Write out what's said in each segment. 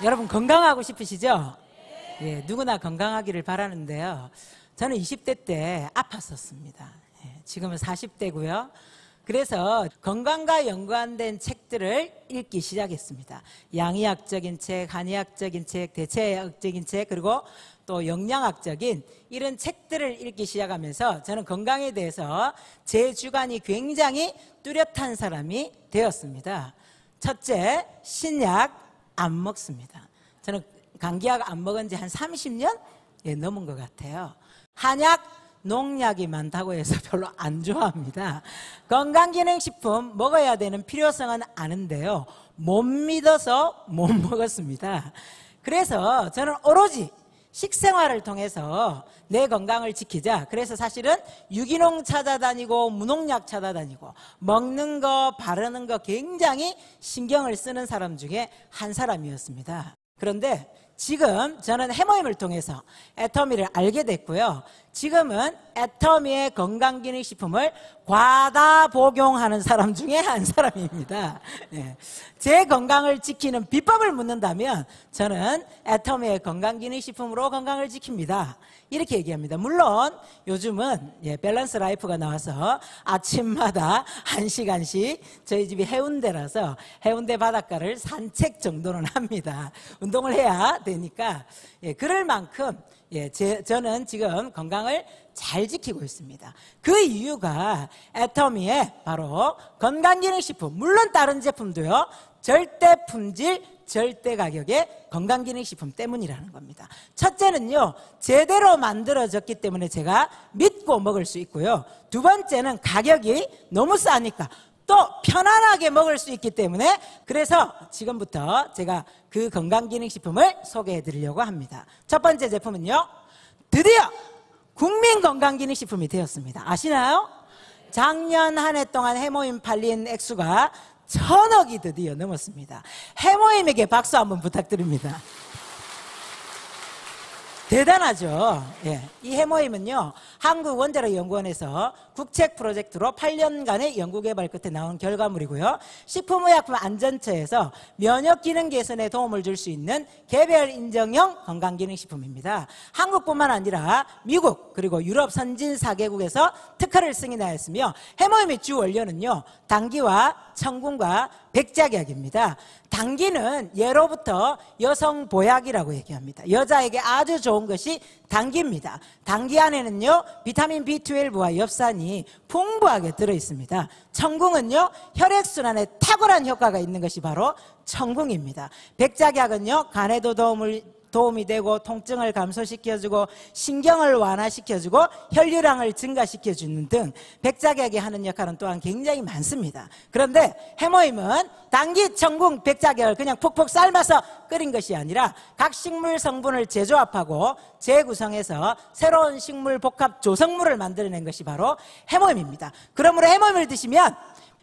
여러분 건강하고 싶으시죠? 예, 누구나 건강하기를 바라는데요. 저는 20대 때 아팠었습니다. 예, 지금은 40대고요. 그래서 건강과 연관된 책들을 읽기 시작했습니다. 양의학적인 책, 한의학적인 책, 대체학적인 책, 그리고 또 영양학적인 이런 책들을 읽기 시작하면서 저는 건강에 대해서 제 주관이 굉장히 뚜렷한 사람이 되었습니다. 첫째, 신약 안 먹습니다. 저는 감기약 안 먹은 지 한 30년 넘은 것 같아요. 한약, 농약이 많다고 해서 별로 안 좋아합니다. 건강기능식품 먹어야 되는 필요성은 아는데요, 못 믿어서 못 먹었습니다. 그래서 저는 오로지 식생활을 통해서 내 건강을 지키자. 그래서 사실은 유기농 찾아다니고 무농약 찾아다니고 먹는 거 바르는 거 굉장히 신경을 쓰는 사람 중에 한 사람이었습니다. 그런데 지금 저는 해모임을 통해서 애터미를 알게 됐고요. 지금은 애터미의 건강기능식품을 과다 복용하는 사람 중에 한 사람입니다. 네. 제 건강을 지키는 비법을 묻는다면 저는 애터미의 건강기능식품으로 건강을 지킵니다. 이렇게 얘기합니다. 물론 요즘은 밸런스 라이프가 나와서 아침마다 1시간씩 저희 집이 해운대라서 해운대 바닷가를 산책 정도는 합니다. 운동을 해야 되니까 그럴 만큼 저는 지금 건강을 잘 지키고 있습니다. 그 이유가 애터미의 바로 건강기능식품, 물론 다른 제품도요, 절대 품질, 절대 가격의 건강기능식품 때문이라는 겁니다. 첫째는요, 제대로 만들어졌기 때문에 제가 믿고 먹을 수 있고요. 두 번째는 가격이 너무 싸니까 또 편안하게 먹을 수 있기 때문에, 그래서 지금부터 제가 그 건강기능식품을 소개해 드리려고 합니다. 첫 번째 제품은요, 드디어 국민건강기능식품이 되었습니다. 아시나요? 작년 한 해 동안 해모임 팔린 액수가 1000억이 드디어 넘었습니다. 해모임에게 박수 한번 부탁드립니다. 대단하죠. 이 해모임은요, 한국원자력연구원에서 국책 프로젝트로 8년간의 연구개발 끝에 나온 결과물이고요, 식품의약품안전처에서 면역기능 개선에 도움을 줄 수 있는 개별 인정형 건강기능식품입니다. 한국뿐만 아니라 미국 그리고 유럽 선진 4개국에서 특허를 승인하였으며, 해모임의 주 원료는요, 당귀와 청군과 백작약입니다. 당귀는 예로부터 여성 보약이라고 얘기합니다. 여자에게 아주 좋은 것이 당귀입니다. 당귀 안에는요, 비타민 B12와 엽산이 풍부하게 들어있습니다. 청궁은요, 혈액순환에 탁월한 효과가 있는 것이 바로 청궁입니다. 백작약은요, 간에도 도움이 되고 통증을 감소시켜주고 신경을 완화시켜주고 혈류량을 증가시켜주는 등 백작약이 하는 역할은 또한 굉장히 많습니다. 그런데 해모임은 당귀, 청궁, 백작약을 그냥 푹푹 삶아서 끓인 것이 아니라 각 식물 성분을 재조합하고 재구성해서 새로운 식물 복합 조성물을 만들어낸 것이 바로 해모임입니다. 그러므로 해모임을 드시면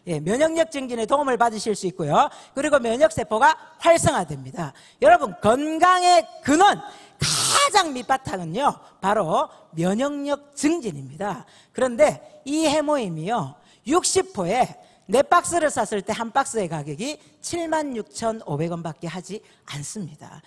면역력 증진에 도움을 받으실 수 있고요, 그리고 면역세포가 활성화됩니다. 여러분, 건강의 근원, 가장 밑바탕은요, 바로 면역력 증진입니다. 그런데 이 해모임이요, 60포에 4박스를 샀을 때 한 박스의 가격이 76,500원 밖에 하지 않습니다.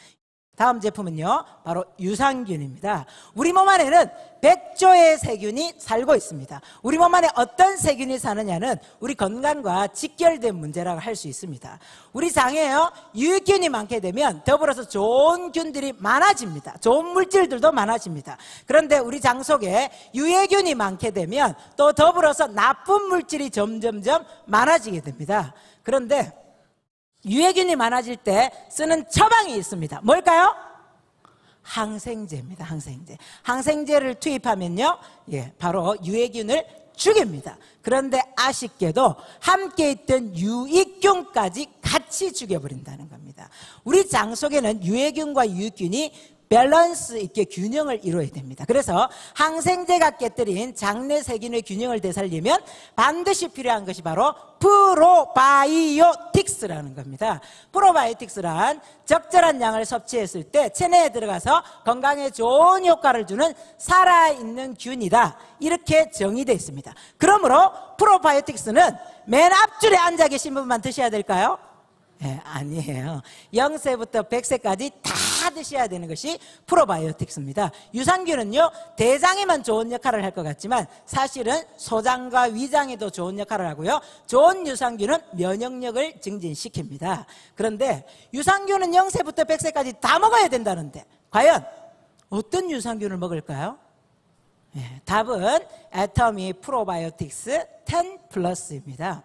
다음 제품은요, 바로 유산균입니다. 우리 몸 안에는 100조의 세균이 살고 있습니다. 우리 몸 안에 어떤 세균이 사느냐는 우리 건강과 직결된 문제라고 할 수 있습니다. 우리 장에요, 유익균이 많게 되면 더불어서 좋은 균들이 많아집니다. 좋은 물질들도 많아집니다. 그런데 우리 장 속에 유해균이 많게 되면 또 더불어서 나쁜 물질이 점점점 많아지게 됩니다. 그런데 유해균이 많아질 때 쓰는 처방이 있습니다. 뭘까요? 항생제입니다. 항생제를 투입하면요, 바로 유해균을 죽입니다. 그런데 아쉽게도 함께 있던 유익균까지 같이 죽여버린다는 겁니다. 우리 장 속에는 유해균과 유익균이 밸런스 있게 균형을 이루어야 됩니다. 그래서 항생제가 깨뜨린 장내 세균의 균형을 되살리면 반드시 필요한 것이 바로 프로바이오틱스라는 겁니다. 프로바이오틱스란 적절한 양을 섭취했을 때 체내에 들어가서 건강에 좋은 효과를 주는 살아있는 균이다, 이렇게 정의되어 있습니다. 그러므로 프로바이오틱스는 맨 앞줄에 앉아 계신 분만 드셔야 될까요? 예, 아니에요. 0세부터 100세까지 다 드셔야 되는 것이 프로바이오틱스입니다. 유산균은요, 대장에만 좋은 역할을 할 것 같지만 사실은 소장과 위장에도 좋은 역할을 하고요. 좋은 유산균은 면역력을 증진시킵니다. 그런데 유산균은 0세부터 100세까지 다 먹어야 된다는데 과연 어떤 유산균을 먹을까요? 예, 답은 애터미 프로바이오틱스 10 플러스입니다.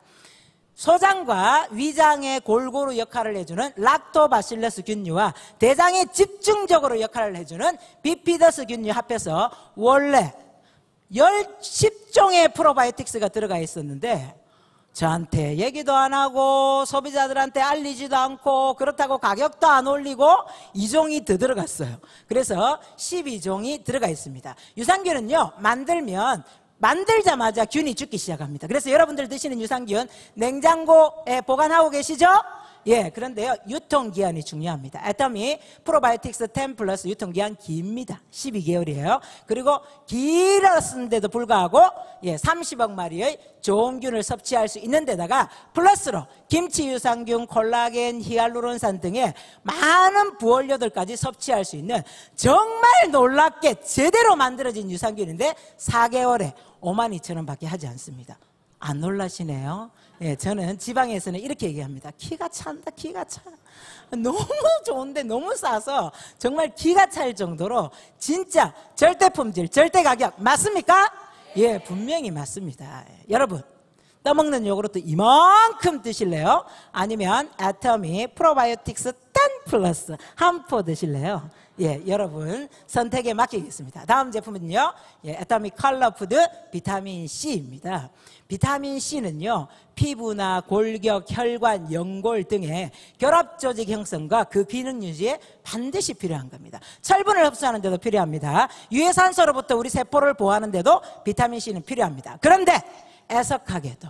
소장과 위장의 골고루 역할을 해주는 락토바실러스 균류와 대장에 집중적으로 역할을 해주는 비피더스 균류 합해서 원래 10종의 프로바이오틱스가 들어가 있었는데 저한테 얘기도 안 하고 소비자들한테 알리지도 않고 그렇다고 가격도 안 올리고 2종이 더 들어갔어요. 그래서 12종이 들어가 있습니다. 유산균은요, 만들자마자 균이 죽기 시작합니다. 그래서 여러분들 드시는 유산균 냉장고에 보관하고 계시죠? 예, 그런데요, 유통기한이 중요합니다. 애터미 프로바이오틱스 10 플러스 유통기한 깁니다. 12개월이에요. 그리고 길었는데도 불구하고 30억 마리의 좋은 균을 섭취할 수 있는 데다가 플러스로 김치 유산균, 콜라겐, 히알루론산 등의 많은 부원료들까지 섭취할 수 있는 정말 놀랍게 제대로 만들어진 유산균인데 4개월에 52,000원 밖에 하지 않습니다. 안 놀라시네요. 예, 저는 지방에서는 이렇게 얘기합니다. 기가 찬다, 기가 차. 너무 좋은데 너무 싸서 정말 기가 찰 정도로 진짜 절대 품질, 절대 가격 맞습니까? 예, 분명히 맞습니다. 여러분, 떠먹는 요구르트 이만큼 드실래요? 아니면 애터미 프로바이오틱스 10 플러스 한 포 드실래요? 예, 여러분 선택에 맡기겠습니다. 다음 제품은요, 애터미 컬러푸드 비타민 C입니다. 비타민 C는요, 피부나 골격, 혈관, 연골 등의 결합 조직 형성과 그 기능 유지에 반드시 필요한 겁니다. 철분을 흡수하는 데도 필요합니다. 유해산소로부터 우리 세포를 보호하는 데도 비타민 C는 필요합니다. 그런데 애석하게도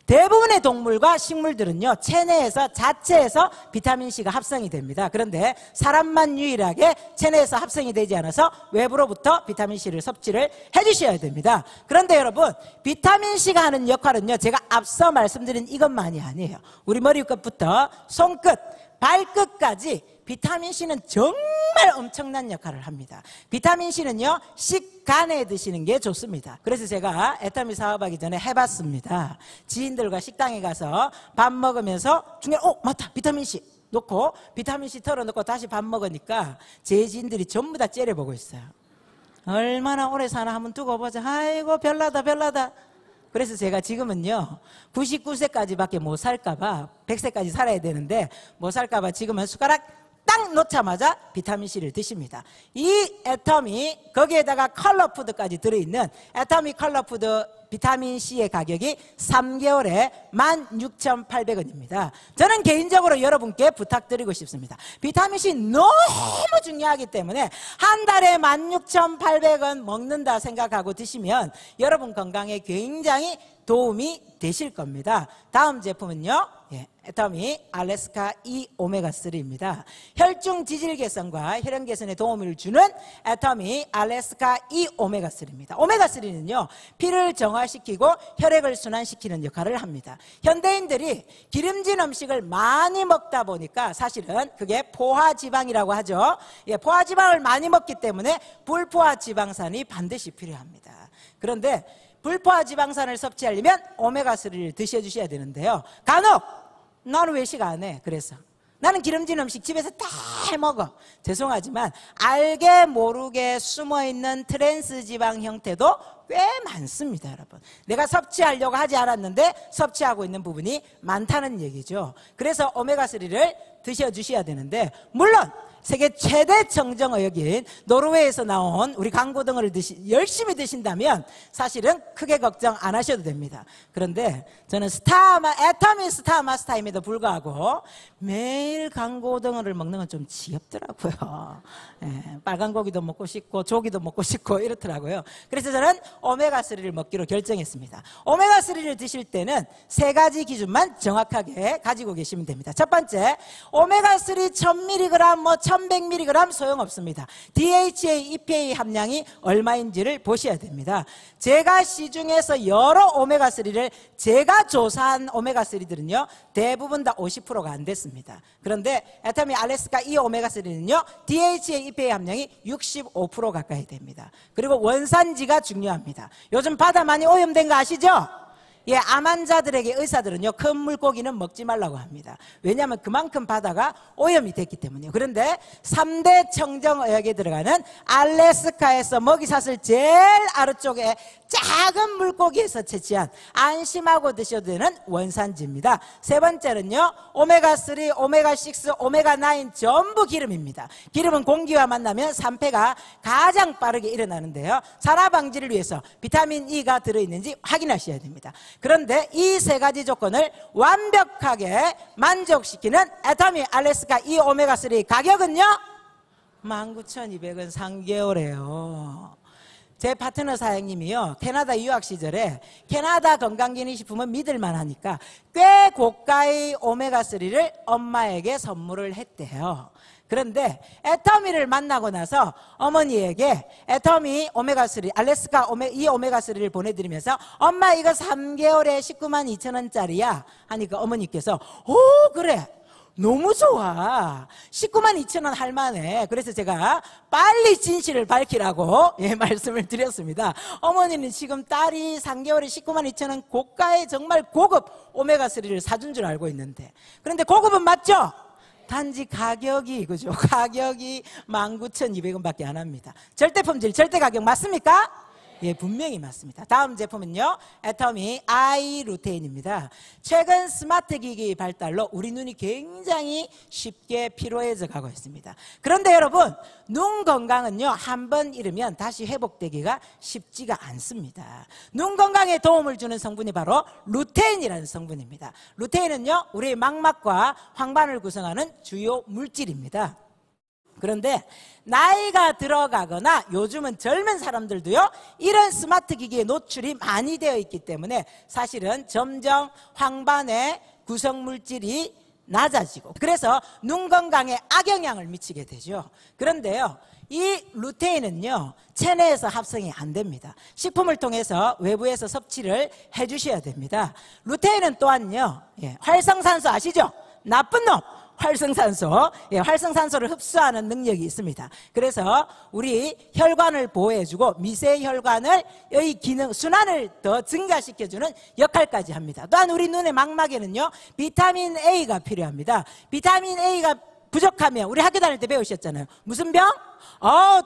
대부분의 동물과 식물들은요, 체내에서 자체에서 비타민C가 합성이 됩니다. 그런데 사람만 유일하게 체내에서 합성이 되지 않아서 외부로부터 비타민C를 섭취를 해주셔야 됩니다. 그런데 여러분, 비타민C가 하는 역할은요, 제가 앞서 말씀드린 이것만이 아니에요. 우리 머리끝부터 손끝, 발끝까지 비타민C는 정말 엄청난 역할을 합니다. 비타민C는요, 식간에 드시는 게 좋습니다. 그래서 제가 애터미 사업하기 전에 해봤습니다. 지인들과 식당에 가서 밥 먹으면서 중간에 맞다, 비타민C 놓고 비타민C 털어놓고 다시 밥 먹으니까 제 지인들이 전부 다 째려보고 있어요. 얼마나 오래 사나 한번 두고 보자. 아이고 별나다 별나다. 그래서 제가 지금은요, 99세까지밖에 못 살까봐 100세까지 살아야 되는데 못 살까봐 지금은 숟가락 딱 놓자마자 비타민C를 드십니다. 이 애터미, 거기에다가 컬러푸드까지 들어있는 애터미 컬러푸드 비타민C의 가격이 3개월에 16,800원입니다. 저는 개인적으로 여러분께 부탁드리고 싶습니다. 비타민C 너무 중요하기 때문에 한 달에 16,800원 먹는다 생각하고 드시면 여러분 건강에 굉장히 도움이 되실 겁니다. 다음 제품은요, 애터미 알래스카 E 오메가3입니다. 혈중 지질 개선과 혈행 개선에 도움을 주는 애터미 알래스카 E 오메가3입니다. 오메가3는요, 피를 정화시키고 혈액을 순환시키는 역할을 합니다. 현대인들이 기름진 음식을 많이 먹다 보니까 사실은 그게 포화지방이라고 하죠. 포화지방을 많이 먹기 때문에 불포화지방산이 반드시 필요합니다. 그런데 불포화지방산을 섭취하려면 오메가3를 드셔주셔야 되는데요, 간혹 나는 외식 안 해. 그래서 나는 기름진 음식 집에서 다 해먹어. 죄송하지만 알게 모르게 숨어있는 트랜스 지방 형태도 꽤 많습니다. 여러분, 내가 섭취하려고 하지 않았는데 섭취하고 있는 부분이 많다는 얘기죠. 그래서 오메가3를 드셔주셔야 되는데, 물론 세계 최대 정정의역인 노르웨이에서 나온 우리 강고등어를 열심히 드신다면 사실은 크게 걱정 안 하셔도 됩니다. 그런데 저는 애터미 스타마스타임에도 불구하고 매일 강고등어를 먹는 건 좀 지겹더라고요. 빨간 고기도 먹고 싶고 조기도 먹고 싶고 이렇더라고요. 그래서 저는 오메가3를 먹기로 결정했습니다. 오메가3를 드실 때는 3가지 기준만 정확하게 가지고 계시면 됩니다. 첫 번째, 오메가3 1000mg, 1100mg 소용없습니다. DHA, EPA 함량이 얼마인지를 보셔야 됩니다. 제가 시중에서 여러 오메가3를 제가 조사한 오메가3들은요 대부분 다 50%가 안 됐습니다. 그런데 애터미 알래스카 이 오메가3는요 DHA, EPA 함량이 65% 가까이 됩니다. 그리고 원산지가 중요합니다. 요즘 바다 많이 오염된 거 아시죠? 예, 암 환자들에게 의사들은요 큰 물고기는 먹지 말라고 합니다. 왜냐하면 그만큼 바다가 오염이 됐기 때문이에요. 그런데 3대 청정어역에 들어가는 알래스카에서 먹이사슬 제일 아래쪽에 작은 물고기에서 채취한 안심하고 드셔도 되는 원산지입니다. 세 번째는요 오메가3, 오메가6, 오메가9 전부 기름입니다. 기름은 공기와 만나면 산패가 가장 빠르게 일어나는데요, 산화 방지를 위해서 비타민 E가 들어있는지 확인하셔야 됩니다. 그런데 이 세 가지 조건을 완벽하게 만족시키는 애터미 알래스카 이 오메가3 가격은요 19,200원 3개월에요. 제 파트너 사장님이요 캐나다 유학 시절에 캐나다 건강기능식품은 믿을만 하니까 꽤 고가의 오메가3를 엄마에게 선물을 했대요. 그런데 애터미를 만나고 나서 어머니에게 애터미 오메가3 알래스카 이 오메가3를 보내드리면서 엄마 이거 3개월에 192,000원짜리야 하니까 어머니께서 오 그래 너무 좋아 192,000원 할만해. 그래서 제가 빨리 진실을 밝히라고 말씀을 드렸습니다. 어머니는 지금 딸이 3개월에 192,000원 고가의 정말 고급 오메가3를 사준 줄 알고 있는데, 그런데 고급은 맞죠? 단지 가격이 그죠? 가격이 19,200원 밖에 안 합니다. 절대 품질, 절대 가격 맞습니까? 예, 분명히 맞습니다. 다음 제품은요 애터미 아이 루테인입니다. 최근 스마트 기기 발달로 우리 눈이 굉장히 쉽게 피로해져 가고 있습니다. 그런데 여러분 눈 건강은요 한번 잃으면 다시 회복되기가 쉽지가 않습니다. 눈 건강에 도움을 주는 성분이 바로 루테인이라는 성분입니다. 루테인은요 우리의 망막과 황반을 구성하는 주요 물질입니다. 그런데 나이가 들어가거나 요즘은 젊은 사람들도요 이런 스마트 기기에 노출이 많이 되어 있기 때문에 사실은 점점 황반의 구성물질이 낮아지고 그래서 눈 건강에 악영향을 미치게 되죠. 그런데요 이 루테인은요 체내에서 합성이 안 됩니다. 식품을 통해서 외부에서 섭취를 해주셔야 됩니다. 루테인은 또한요 활성산소 아시죠? 나쁜 놈 활성산소, 활성산소를 흡수하는 능력이 있습니다. 그래서 우리 혈관을 보호해주고 미세혈관을 이 기능, 순환을 더 증가시켜주는 역할까지 합니다. 또한 우리 눈의 망막에는요 비타민 A가 필요합니다. 비타민 A가 부족하면 우리 학교 다닐 때 배우셨잖아요. 무슨 병?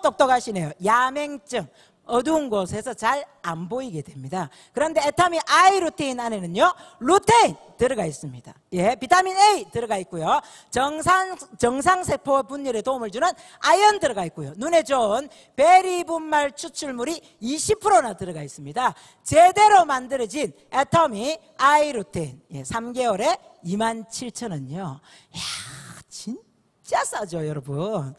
똑똑하시네요. 야맹증. 어두운 곳에서 잘 안 보이게 됩니다. 그런데 애터미 아이 루테인 안에는요 루테인 들어가 있습니다. 예, 비타민 A 들어가 있고요, 정상세포 분열에 도움을 주는 아연 들어가 있고요, 눈에 좋은 베리 분말 추출물이 20%나 들어가 있습니다. 제대로 만들어진 애터미 아이 루테인 3개월에 27,000원이요. 이야 진짜 싸죠 여러분.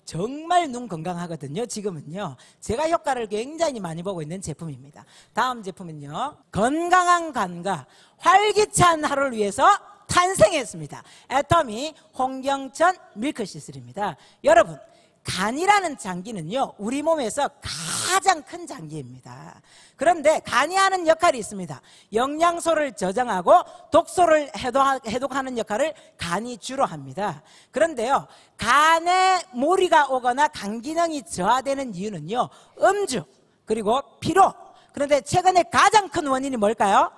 정말 눈 건강하거든요. 지금은요 제가 효과를 굉장히 많이 보고 있는 제품입니다. 다음 제품은요 건강한 간과 활기찬 하루를 위해서 탄생했습니다. 애터미 홍경천 밀크시슬입니다. 여러분 간이라는 장기는요 우리 몸에서 가장 큰 장기입니다. 그런데 간이 하는 역할이 있습니다. 영양소를 저장하고 독소를 해독하는 역할을 간이 주로 합니다. 그런데요 간에 모리가 오거나 간 기능이 저하되는 이유는요 음주 그리고 피로, 그런데 최근에 가장 큰 원인이 뭘까요?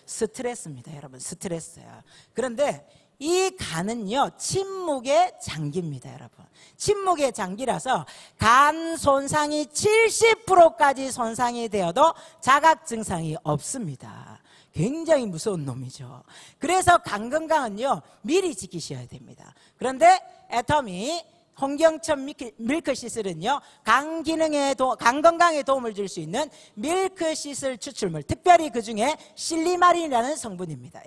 스트레스입니다. 여러분 스트레스요. 그런데 이 간은요 침묵의 장기입니다. 여러분 침묵의 장기라서 간 손상이 70%까지 손상이 되어도 자각 증상이 없습니다. 굉장히 무서운 놈이죠. 그래서 간 건강은요 미리 지키셔야 됩니다. 그런데 애터미 홍경천 밀크시슬은요 간 건강에 도움을 줄 수 있는 밀크시슬 추출물, 특별히 그 중에 실리마린이라는 성분입니다.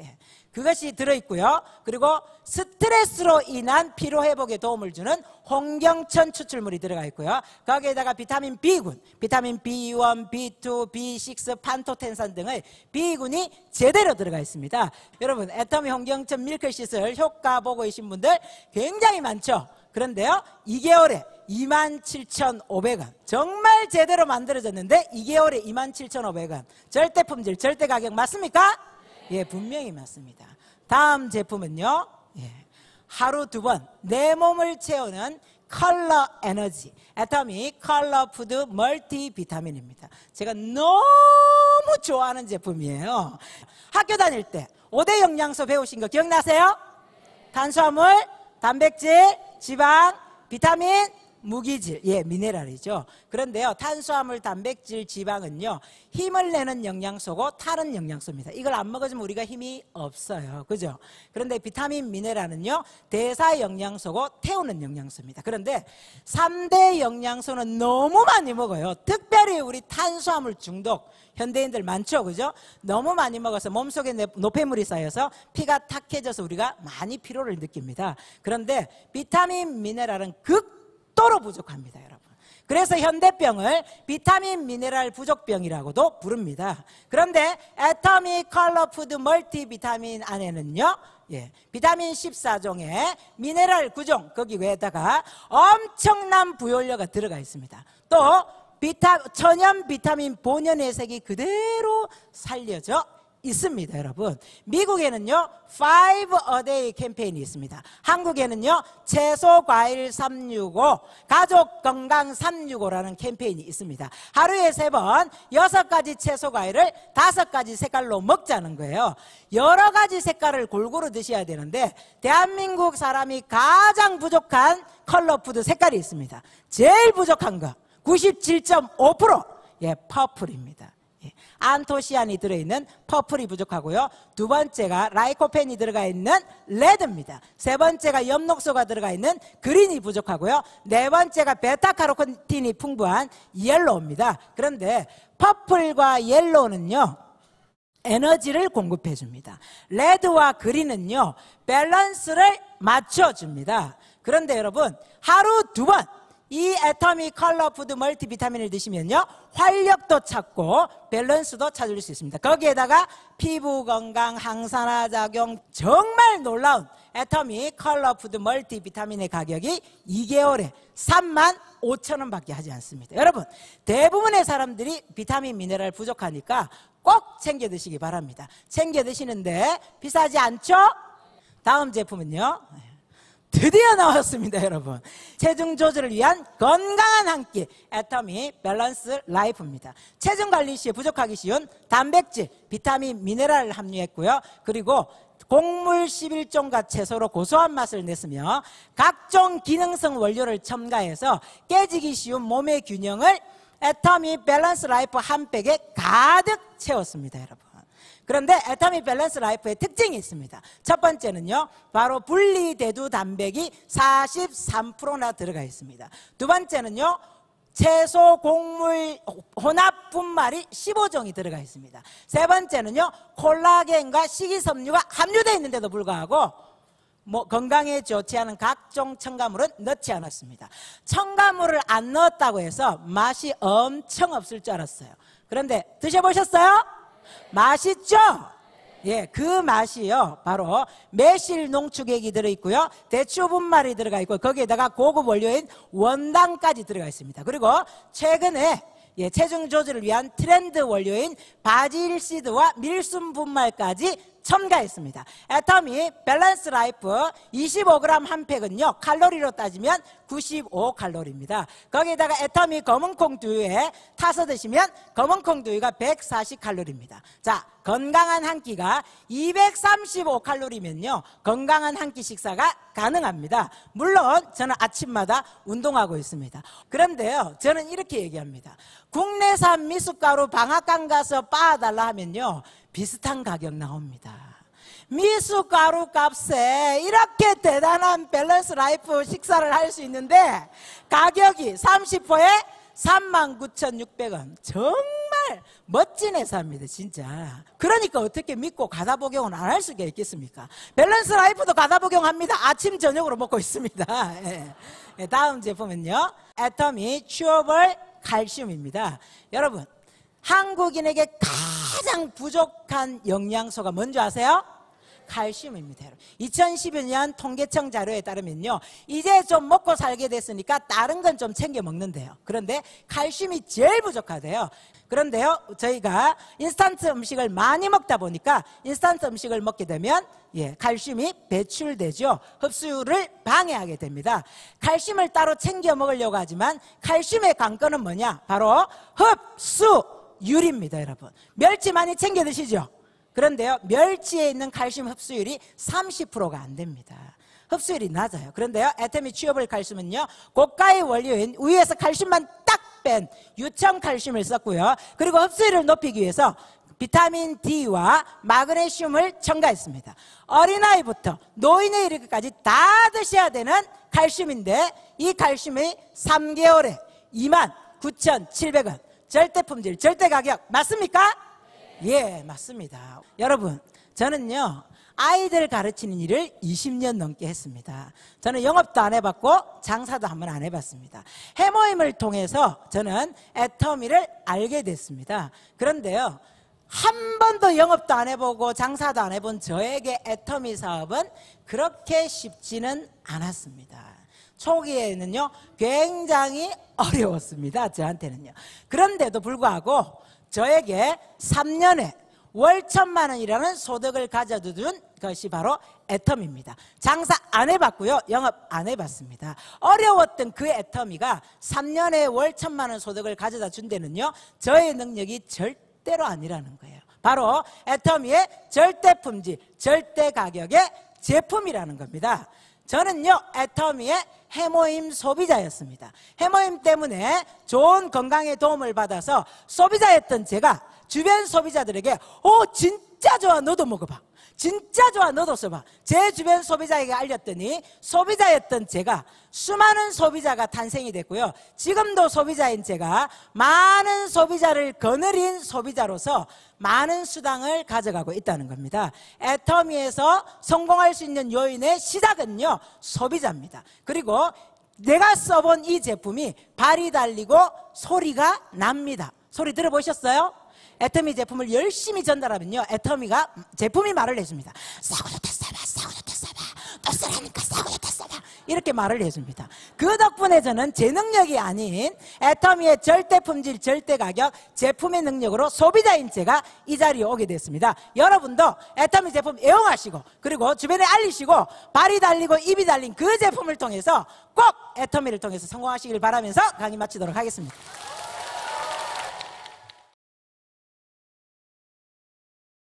그것이 들어있고요. 그리고 스트레스로 인한 피로회복에 도움을 주는 홍경천 추출물이 들어가 있고요. 거기에다가 비타민 B군, 비타민 B1, B2, B6, 판토텐산 등의 B군이 제대로 들어가 있습니다. 여러분 애터미 홍경천 밀크시슬 효과 보고 계신 분들 굉장히 많죠. 그런데요 2개월에 27,500원. 정말 제대로 만들어졌는데 2개월에 27,500원. 절대 품질, 절대 가격 맞습니까? 예, 분명히 맞습니다. 다음 제품은요, 예, 하루 2번 내 몸을 채우는 컬러 에너지 애터미 컬러 푸드 멀티 비타민입니다. 제가 너무 좋아하는 제품이에요. 학교 다닐 때 5대 영양소 배우신 거 기억나세요? 탄수화물, 단백질, 지방, 비타민, 무기질, 예, 미네랄이죠. 그런데요, 탄수화물, 단백질, 지방은요, 힘을 내는 영양소고 타는 영양소입니다. 이걸 안 먹어주면 우리가 힘이 없어요. 그죠? 그런데 비타민, 미네랄은요, 대사 영양소고 태우는 영양소입니다. 그런데 3대 영양소는 너무 많이 먹어요. 특별히 우리 탄수화물 중독, 현대인들 많죠, 그죠? 너무 많이 먹어서 몸속에 노폐물이 쌓여서 피가 탁해져서 우리가 많이 피로를 느낍니다. 그런데 비타민, 미네랄은 극도로 부족합니다, 여러분. 그래서 현대병을 비타민 미네랄 부족병이라고도 부릅니다. 그런데 애터미 컬러 푸드 멀티 비타민 안에는요, 예, 비타민 14종에 미네랄 9종, 거기 외에다가 엄청난 부용료가 들어가 있습니다. 또 천연 비타민 본연의 색이 그대로 살려져 있습니다, 여러분. 미국에는요 5 a day 캠페인이 있습니다. 한국에는요 채소 과일 365 가족 건강 365라는 캠페인이 있습니다. 하루에 3번 6가지 채소 과일을 5가지 색깔로 먹자는 거예요. 여러 가지 색깔을 골고루 드셔야 되는데 대한민국 사람이 가장 부족한 컬러푸드 색깔이 있습니다. 제일 부족한 거 97.5%, 예, 퍼플입니다. 예, 안토시안이 들어있는 퍼플이 부족하고요. 2번째가 라이코펜이 들어가 있는 레드입니다. 3번째가 엽록소가 들어가 있는 그린이 부족하고요. 4번째가 베타카로틴이 풍부한 옐로우입니다. 그런데 퍼플과 옐로우는요 에너지를 공급해 줍니다. 레드와 그린은요 밸런스를 맞춰줍니다. 그런데 여러분 하루 2번 이 애터미 컬러 푸드 멀티 비타민을 드시면요 활력도 찾고 밸런스도 찾을 수 있습니다. 거기에다가 피부 건강, 항산화 작용, 정말 놀라운 애터미 컬러 푸드 멀티 비타민의 가격이 2개월에 35,000원 밖에 하지 않습니다. 여러분 대부분의 사람들이 비타민 미네랄 부족하니까 꼭 챙겨 드시기 바랍니다. 챙겨 드시는데 비싸지 않죠? 다음 제품은요 드디어 나왔습니다, 여러분. 체중 조절을 위한 건강한 한 끼 애터미 밸런스 라이프입니다. 체중 관리 시에 부족하기 쉬운 단백질, 비타민, 미네랄을 함유했고요. 그리고 곡물 11종과 채소로 고소한 맛을 냈으며 각종 기능성 원료를 첨가해서 깨지기 쉬운 몸의 균형을 애터미 밸런스 라이프 한 팩에 가득 채웠습니다, 여러분. 그런데 애터미 밸런스 라이프의 특징이 있습니다. 첫 번째는요 바로 분리대두 단백이 43%나 들어가 있습니다. 두 번째는요 채소 곡물 혼합 분말이 15종이 들어가 있습니다. 세 번째는요 콜라겐과 식이섬유가 함유되어 있는데도 불구하고 건강에 좋지 않은 각종 첨가물은 넣지 않았습니다. 첨가물을 안 넣었다고 해서 맛이 엄청 없을 줄 알았어요. 그런데 드셔보셨어요? 맛있죠? 예, 그 맛이요 바로 매실 농축액이 들어있고요 대추 분말이 들어가 있고 거기에다가 고급 원료인 원당까지 들어가 있습니다. 그리고 최근에 예, 체중 조절을 위한 트렌드 원료인 바질씨드와 밀순 분말까지 첨가했습니다. 애터미 밸런스 라이프 25g 한 팩은요 칼로리로 따지면 95칼로리입니다. 거기에다가 애터미 검은콩 두유에 타서 드시면 검은콩 두유가 140칼로리입니다. 자, 건강한 한 끼가 235칼로리면요 건강한 한 끼 식사가 가능합니다. 물론 저는 아침마다 운동하고 있습니다. 그런데요 저는 이렇게 얘기합니다. 국내산 미숫가루 방앗간 가서 빻아달라 하면요 비슷한 가격 나옵니다. 미숫가루 값에 이렇게 대단한 밸런스 라이프 식사를 할 수 있는데 가격이 30%에 39,600원. 정말 멋진 회사입니다, 진짜. 그러니까 어떻게 믿고 가다 복용을 안 할 수가 있겠습니까? 밸런스 라이프도 가다 복용합니다. 아침 저녁으로 먹고 있습니다. 예. 다음 제품은요 애터미 튜어블 칼슘입니다. 여러분 한국인에게 가장 부족한 영양소가 뭔지 아세요? 칼슘입니다. 2012년 통계청 자료에 따르면요, 이제 좀 먹고 살게 됐으니까 다른 건 좀 챙겨 먹는데요. 그런데 칼슘이 제일 부족하대요. 그런데요, 저희가 인스턴트 음식을 많이 먹다 보니까 인스턴트 음식을 먹게 되면 칼슘이 배출되죠. 흡수를 방해하게 됩니다. 칼슘을 따로 챙겨 먹으려고 하지만 칼슘의 관건은 뭐냐? 바로 흡수율입니다, 여러분. 멸치 많이 챙겨 드시죠? 그런데요, 멸치에 있는 칼슘 흡수율이 30%가 안 됩니다. 흡수율이 낮아요. 그런데요, 애터미 취업을 칼슘은요, 고가의 원료인 우유에서 칼슘만 딱 뺀 유청 칼슘을 썼고요. 그리고 흡수율을 높이기 위해서 비타민 D와 마그네슘을 첨가했습니다. 어린아이부터 노인에 이르기까지 다 드셔야 되는 칼슘인데, 이 칼슘이 3개월에 29,700원. 절대 품질, 절대 가격 맞습니까? 예, 맞습니다. 여러분, 저는요, 아이들 가르치는 일을 20년 넘게 했습니다. 저는 영업도 안 해봤고 장사도 한번 안 해봤습니다. 해모임을 통해서 저는 애터미를 알게 됐습니다. 그런데요, 한 번도 영업도 안 해보고 장사도 안 해본 저에게 애터미 사업은 그렇게 쉽지는 않았습니다. 초기에는요, 굉장히 어려웠습니다. 저한테는요. 그런데도 불구하고 저에게 3년에 월 1,000만 원이라는 소득을 가져둔 것이 바로 애터미입니다. 장사 안 해봤고요, 영업 안 해봤습니다. 어려웠던 그 애터미가 3년에 월 1,000만 원 소득을 가져다 준 데는요, 저의 능력이 절대로 아니라는 거예요. 바로 애터미의 절대 품질, 절대 가격의 제품이라는 겁니다. 저는요, 애터미의 해모임 소비자였습니다. 해모임 때문에 좋은 건강에 도움을 받아서 소비자였던 제가 주변 소비자들에게 진짜 좋아, 너도 먹어봐, 진짜 좋아, 너도 써봐, 제 주변 소비자에게 알렸더니 소비자였던 제가 수많은 소비자가 탄생이 됐고요. 지금도 소비자인 제가 많은 소비자를 거느린 소비자로서 많은 수당을 가져가고 있다는 겁니다. 애터미에서 성공할 수 있는 요인의 시작은요, 소비자입니다. 그리고 내가 써본 이 제품이 발이 달리고 소리가 납니다. 소리 들어보셨어요? 애터미 제품을 열심히 전달하면요, 애터미가 제품이 말을 해줍니다. 싸고 좋다 써봐, 싸고 좋다 써봐, 또 쓰라니까 싸고 좋다 써봐, 이렇게 말을 해줍니다. 그 덕분에 저는 제 능력이 아닌 애터미의 절대 품질, 절대 가격, 제품의 능력으로 소비자인 제가 이 자리에 오게 됐습니다. 여러분도 애터미 제품 애용하시고, 그리고 주변에 알리시고, 발이 달리고 입이 달린 그 제품을 통해서 꼭 애터미를 통해서 성공하시길 바라면서 강의 마치도록 하겠습니다.